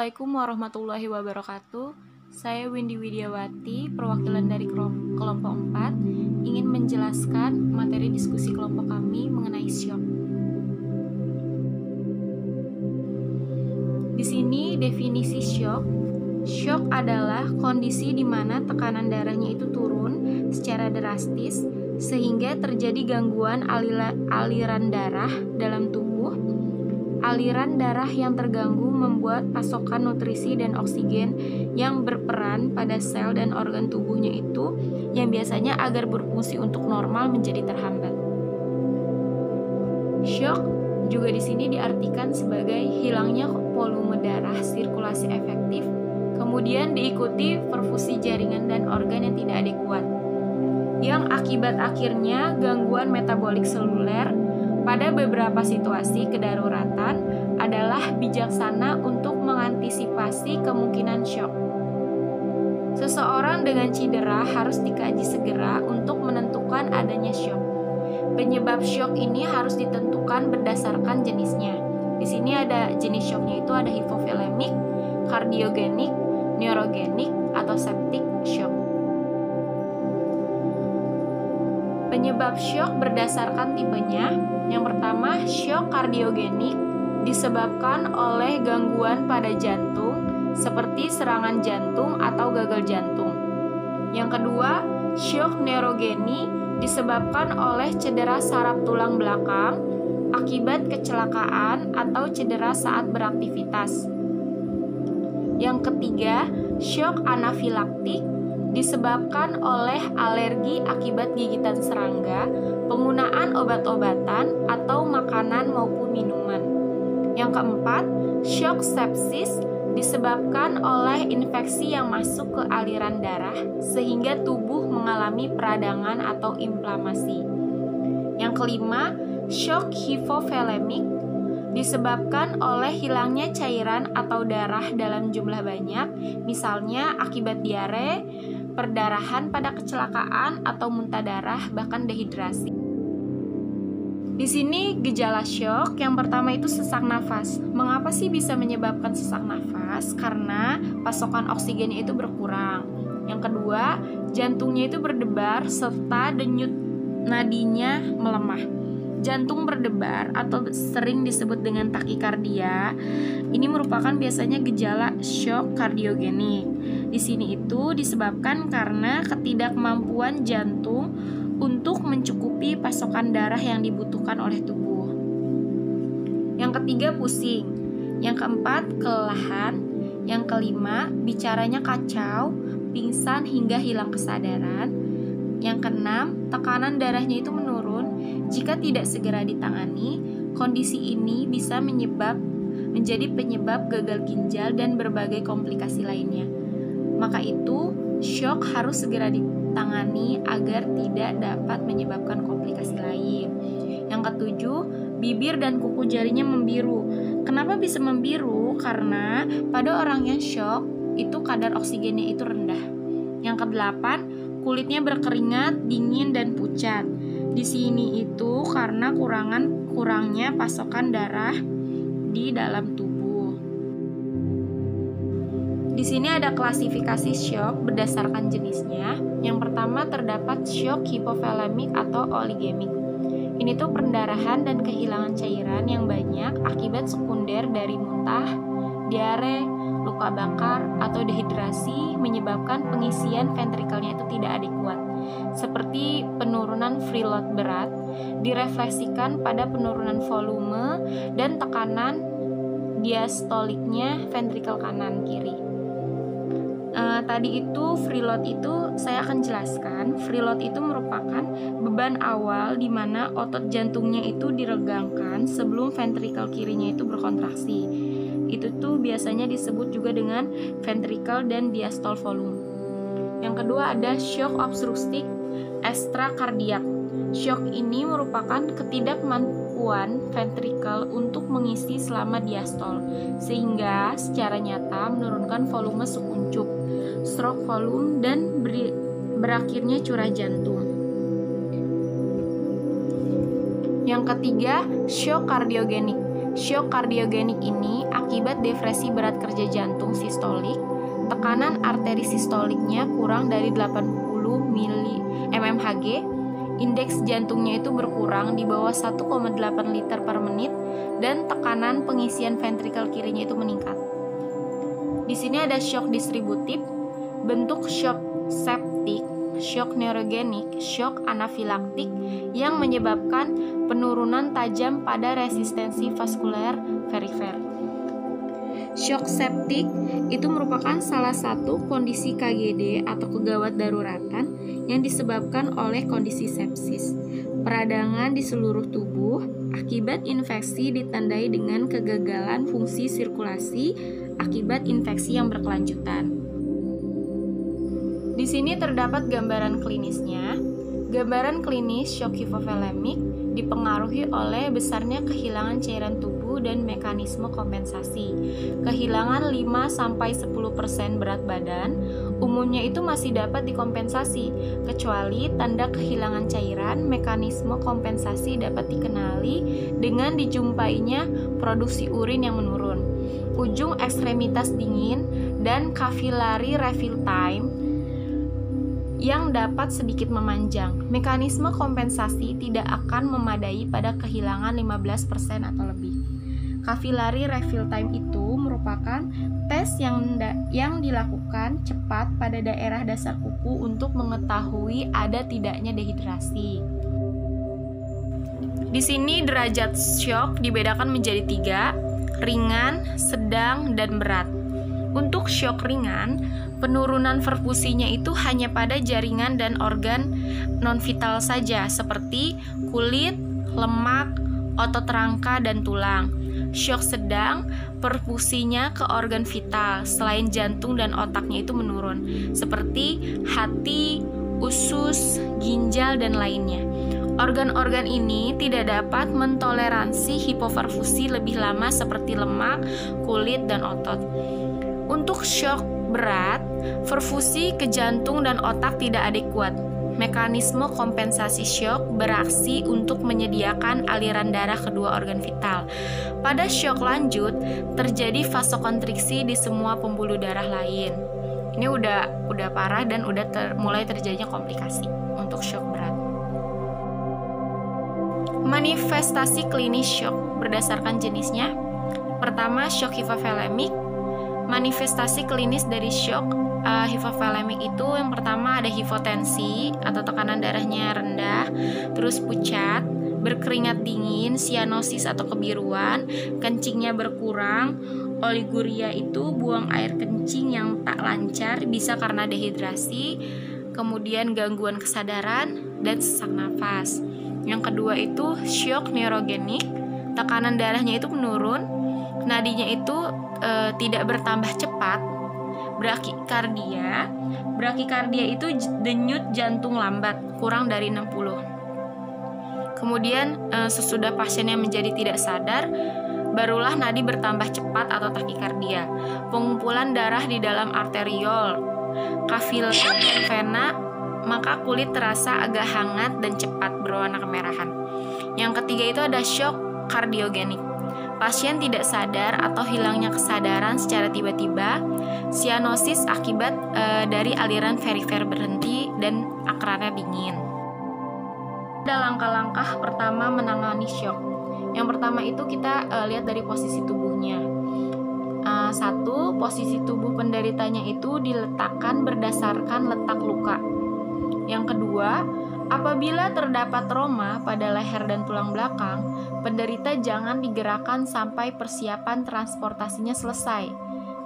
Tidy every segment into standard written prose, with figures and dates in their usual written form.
Assalamualaikum warahmatullahi wabarakatuh. Saya Windy Widiawati, perwakilan dari kelompok 4, ingin menjelaskan materi diskusi kelompok kami mengenai syok. Di sini definisi syok. Syok adalah kondisi di mana tekanan darahnya itu turun secara drastis sehingga terjadi gangguan aliran darah dalam tubuh. Aliran darah yang terganggu membuat pasokan nutrisi dan oksigen yang berperan pada sel dan organ tubuhnya itu yang biasanya agar berfungsi untuk normal menjadi terhambat. Shock juga di sini diartikan sebagai hilangnya volume darah sirkulasi efektif, kemudian diikuti perfusi jaringan dan organ yang tidak adekuat, yang akibat akhirnya gangguan metabolik seluler. Pada beberapa situasi kedaruratan adalah bijaksana untuk mengantisipasi kemungkinan syok. Seseorang dengan cedera harus dikaji segera untuk menentukan adanya syok. Penyebab syok ini harus ditentukan berdasarkan jenisnya. Di sini ada jenis syoknya itu ada hipovolemik, kardiogenik, neurogenik, atau septic shock. Penyebab syok berdasarkan tipenya. Yang pertama, syok kardiogenik disebabkan oleh gangguan pada jantung seperti serangan jantung atau gagal jantung. Yang kedua, syok neurogeni disebabkan oleh cedera saraf tulang belakang akibat kecelakaan atau cedera saat beraktivitas. Yang ketiga, syok anafilaktik disebabkan oleh alergi akibat gigitan serangga, penggunaan obat-obatan atau makanan maupun minuman. Yang keempat, syok sepsis disebabkan oleh infeksi yang masuk ke aliran darah sehingga tubuh mengalami peradangan atau inflamasi. Yang kelima, syok hipovolemik disebabkan oleh hilangnya cairan atau darah dalam jumlah banyak, misalnya akibat diare, perdarahan pada kecelakaan atau muntah darah, bahkan dehidrasi. Di sini gejala syok yang pertama itu sesak nafas. Mengapa sih bisa menyebabkan sesak nafas? Karena pasokan oksigennya itu berkurang. Yang kedua, jantungnya itu berdebar serta denyut nadinya melemah. Jantung berdebar atau sering disebut dengan takikardia. Ini merupakan biasanya gejala syok kardiogenik. Di sini itu disebabkan karena ketidakmampuan jantung untuk mencukupi pasokan darah yang dibutuhkan oleh tubuh. Yang ketiga, pusing. Yang keempat, kelelahan. Yang kelima, bicaranya kacau, pingsan hingga hilang kesadaran. Yang keenam, tekanan darahnya itu menurun. Jika tidak segera ditangani, kondisi ini bisa menjadi penyebab gagal ginjal dan berbagai komplikasi lainnya. Maka itu, syok harus segera ditangani agar tidak dapat menyebabkan komplikasi lain. Yang ketujuh, bibir dan kuku jarinya membiru. Kenapa bisa membiru? Karena pada orang yang syok, itu kadar oksigennya itu rendah. Yang kedelapan, kulitnya berkeringat, dingin, dan pucat. Di sini itu karena kurangnya pasokan darah di dalam tubuh. Di sini ada klasifikasi syok berdasarkan jenisnya. Yang pertama terdapat syok hipovolemik atau oligemik. Ini tuh pendarahan dan kehilangan cairan yang banyak akibat sekunder dari muntah, diare, luka bakar, atau dehidrasi menyebabkan pengisian ventrikelnya itu tidak adekuat. Seperti penurunan preload berat direfleksikan pada penurunan volume dan tekanan diastoliknya ventrikel kanan kiri. Tadi itu preload itu saya akan jelaskan. Preload itu merupakan beban awal di mana otot jantungnya itu diregangkan sebelum ventrikel kirinya itu berkontraksi. Itu tuh biasanya disebut juga dengan ventricle dan diastole volume. Yang kedua ada shock obstruktif ekstrakardiak. Shock ini merupakan ketidakmampuan ventrikel untuk mengisi selama diastol, sehingga secara nyata menurunkan volume sekuncup, stroke volume, dan berakhirnya curah jantung. Yang ketiga, shock kardiogenik. Syok kardiogenik ini akibat depresi berat kerja jantung sistolik, tekanan arteri sistoliknya kurang dari 80 mmHg, indeks jantungnya itu berkurang di bawah 1,8 liter per menit, dan tekanan pengisian ventrikel kirinya itu meningkat. Di sini ada syok distributif, bentuk syok septik, syok neurogenik, syok anafilaktik yang menyebabkan penurunan tajam pada resistensi vaskuler perifer. Syok septik itu merupakan salah satu kondisi KGD atau kegawat daruratan yang disebabkan oleh kondisi sepsis. Peradangan di seluruh tubuh akibat infeksi ditandai dengan kegagalan fungsi sirkulasi akibat infeksi yang berkelanjutan. Di sini terdapat gambaran klinisnya. Gambaran klinis syok hipovolemik dipengaruhi oleh besarnya kehilangan cairan tubuh dan mekanisme kompensasi. Kehilangan 5-10% berat badan umumnya itu masih dapat dikompensasi, kecuali tanda kehilangan cairan. Mekanisme kompensasi dapat dikenali dengan dijumpainya produksi urin yang menurun, ujung ekstremitas dingin, dan capillary refill time yang dapat sedikit memanjang. Mekanisme kompensasi tidak akan memadai pada kehilangan 15% atau lebih. Capillary refill time itu merupakan tes yang dilakukan cepat pada daerah dasar kuku untuk mengetahui ada tidaknya dehidrasi. Di sini derajat syok dibedakan menjadi 3, ringan, sedang, dan berat. Untuk syok ringan, penurunan perfusinya itu hanya pada jaringan dan organ non-vital saja, seperti kulit, lemak, otot rangka, dan tulang. Syok sedang, perfusinya ke organ vital selain jantung dan otaknya itu menurun, seperti hati, usus, ginjal, dan lainnya. Organ-organ ini tidak dapat mentoleransi hipoperfusi lebih lama seperti lemak, kulit, dan otot. Untuk syok berat, perfusi ke jantung dan otak tidak adekuat. Mekanisme kompensasi syok beraksi untuk menyediakan aliran darah kedua organ vital. Pada syok lanjut, terjadi vasokonstriksi di semua pembuluh darah lain. Ini udah parah dan mulai terjadinya komplikasi untuk syok berat. Manifestasi klinis syok berdasarkan jenisnya. Pertama, syok hipovolemik. Manifestasi klinis dari syok hipovolemik itu yang pertama ada hipotensi atau tekanan darahnya rendah, terus pucat, berkeringat dingin, sianosis atau kebiruan, kencingnya berkurang, oliguria itu buang air kencing yang tak lancar bisa karena dehidrasi, kemudian gangguan kesadaran dan sesak nafas. Yang kedua itu syok neurogenik, tekanan darahnya itu menurun, nadinya itu tidak bertambah cepat, brakikardia itu denyut jantung lambat, kurang dari 60. Kemudian sesudah pasiennya menjadi tidak sadar, barulah nadi bertambah cepat atau takikardia. Pengumpulan darah di dalam arteriol, kapiler, dan vena, maka kulit terasa agak hangat dan cepat berwarna kemerahan. Yang ketiga itu ada syok kardiogenik. Pasien tidak sadar atau hilangnya kesadaran secara tiba-tiba, sianosis akibat dari aliran perifer berhenti dan akarnya dingin. Ada langkah-langkah pertama menangani syok. Yang pertama itu kita lihat dari posisi tubuhnya. 1. Posisi tubuh penderitanya itu diletakkan berdasarkan letak luka. Yang kedua, apabila terdapat trauma pada leher dan tulang belakang, penderita jangan digerakkan sampai persiapan transportasinya selesai,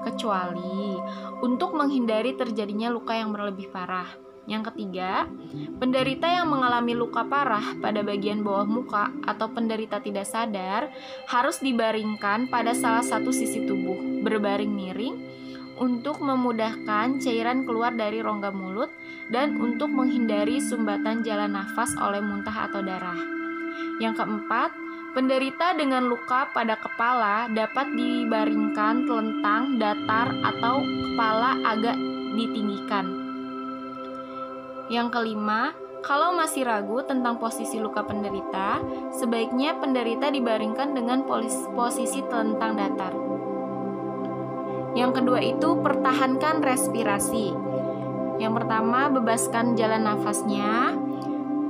kecuali untuk menghindari terjadinya luka yang berlebih parah. Yang ketiga, penderita yang mengalami luka parah pada bagian bawah muka atau penderita tidak sadar harus dibaringkan pada salah satu sisi tubuh, berbaring miring, untuk memudahkan cairan keluar dari rongga mulut dan untuk menghindari sumbatan jalan nafas oleh muntah atau darah. Yang keempat, penderita dengan luka pada kepala dapat dibaringkan telentang, datar, atau kepala agak ditinggikan. Yang kelima, Kalau masih ragu tentang posisi luka penderita, sebaiknya penderita dibaringkan dengan posisi telentang datar. Yang kedua itu pertahankan respirasi. Yang pertama, bebaskan jalan nafasnya,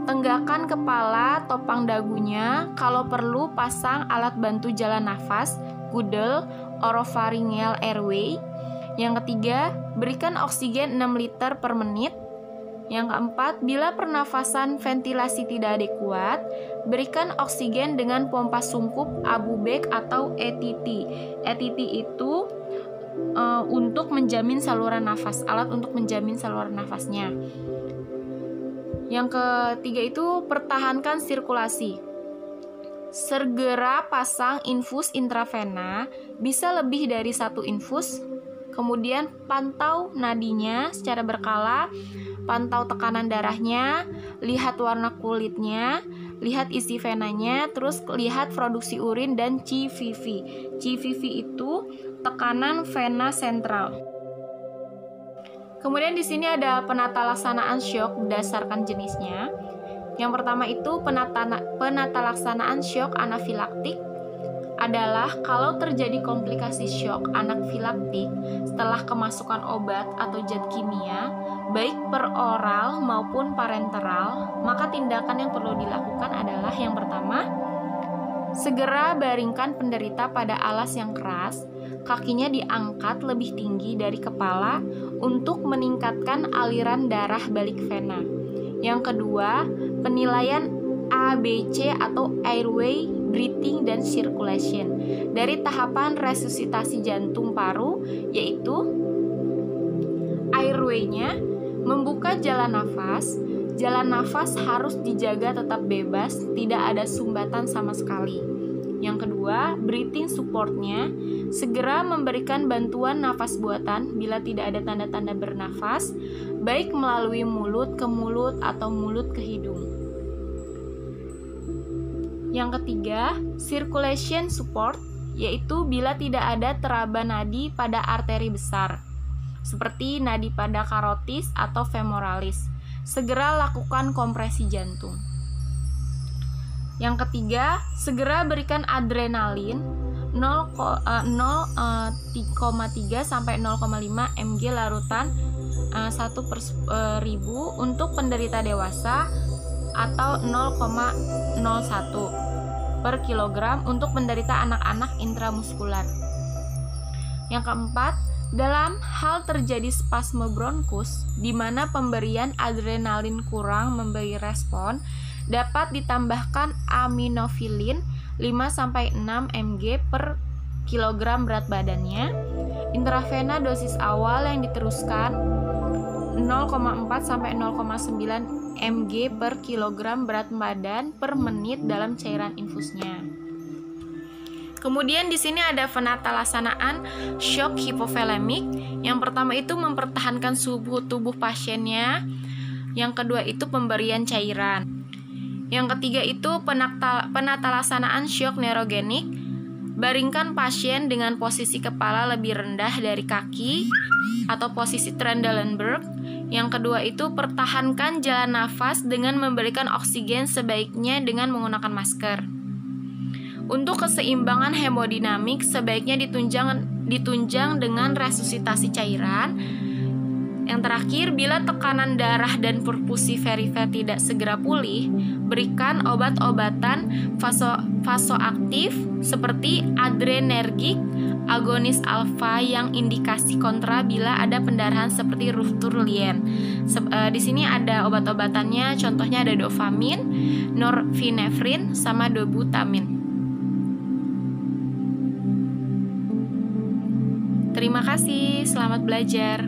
tenggakkan kepala, topang dagunya, kalau perlu pasang alat bantu jalan nafas, Gudel, oropharyngeal airway. Yang ketiga, berikan oksigen 6 liter per menit. Yang keempat, bila pernafasan ventilasi tidak adekuat, berikan oksigen dengan pompa sungkup ABUBEK atau ETT. ETT itu untuk menjamin saluran nafas, alat untuk menjamin saluran nafasnya. Yang ketiga itu pertahankan sirkulasi. Segera pasang infus intravena, bisa lebih dari 1 infus. Kemudian pantau nadinya secara berkala, pantau tekanan darahnya, lihat warna kulitnya, lihat isi venanya, terus lihat produksi urin dan CVV. CVV itu tekanan vena sentral. Kemudian di sini ada penata laksanaan syok berdasarkan jenisnya. Yang pertama itu penata laksanaan syok anafilaktik adalah kalau terjadi komplikasi syok anafilaktik setelah kemasukan obat atau zat kimia, baik per oral maupun parenteral, maka tindakan yang perlu dilakukan adalah yang pertama, segera baringkan penderita pada alas yang keras, kakinya diangkat lebih tinggi dari kepala untuk meningkatkan aliran darah balik vena. Yang kedua, penilaian ABC atau airway, breathing, dan circulation dari tahapan resusitasi jantung paru, yaitu airway-nya membuka jalan nafas harus dijaga tetap bebas, tidak ada sumbatan sama sekali. Yang kedua, breathing support-nya segera memberikan bantuan nafas buatan bila tidak ada tanda-tanda bernafas, baik melalui mulut ke mulut atau mulut ke hidung. Yang ketiga, circulation support, yaitu bila tidak ada teraba nadi pada arteri besar, seperti nadi pada karotis atau femoralis. Segera lakukan kompresi jantung. Yang ketiga, segera berikan adrenalin 0,3 sampai 0,5 mg larutan 1/1000 untuk penderita dewasa atau 0,01 per kilogram untuk penderita anak-anak intramuskular. Yang keempat, dalam hal terjadi spasme bronkus di mana pemberian adrenalin kurang memberi respon, dapat ditambahkan aminofilin 5-6 mg per kilogram berat badannya. Intravena dosis awal yang diteruskan 0,4-0,9 mg per kilogram berat badan per menit dalam cairan infusnya. Kemudian di sini ada penata laksanaan shock hipovolemik. Yang pertama itu mempertahankan suhu tubuh pasiennya. Yang kedua itu pemberian cairan. Yang ketiga itu penata laksanaan shock neurogenik. Baringkan pasien dengan posisi kepala lebih rendah dari kaki atau posisi Trendelenburg. Yang kedua itu pertahankan jalan nafas dengan memberikan oksigen sebaiknya dengan menggunakan masker. Untuk keseimbangan hemodinamik sebaiknya ditunjang dengan resusitasi cairan. Yang terakhir, bila tekanan darah dan perfusi perifer tidak segera pulih, berikan obat-obatan vasoaktif seperti adrenergik, agonis alfa yang indikasi kontra bila ada pendarahan seperti Rufturlien. Di sini ada obat-obatannya, contohnya ada dofamin, norvinefrin, sama dobutamin. Terima kasih, selamat belajar.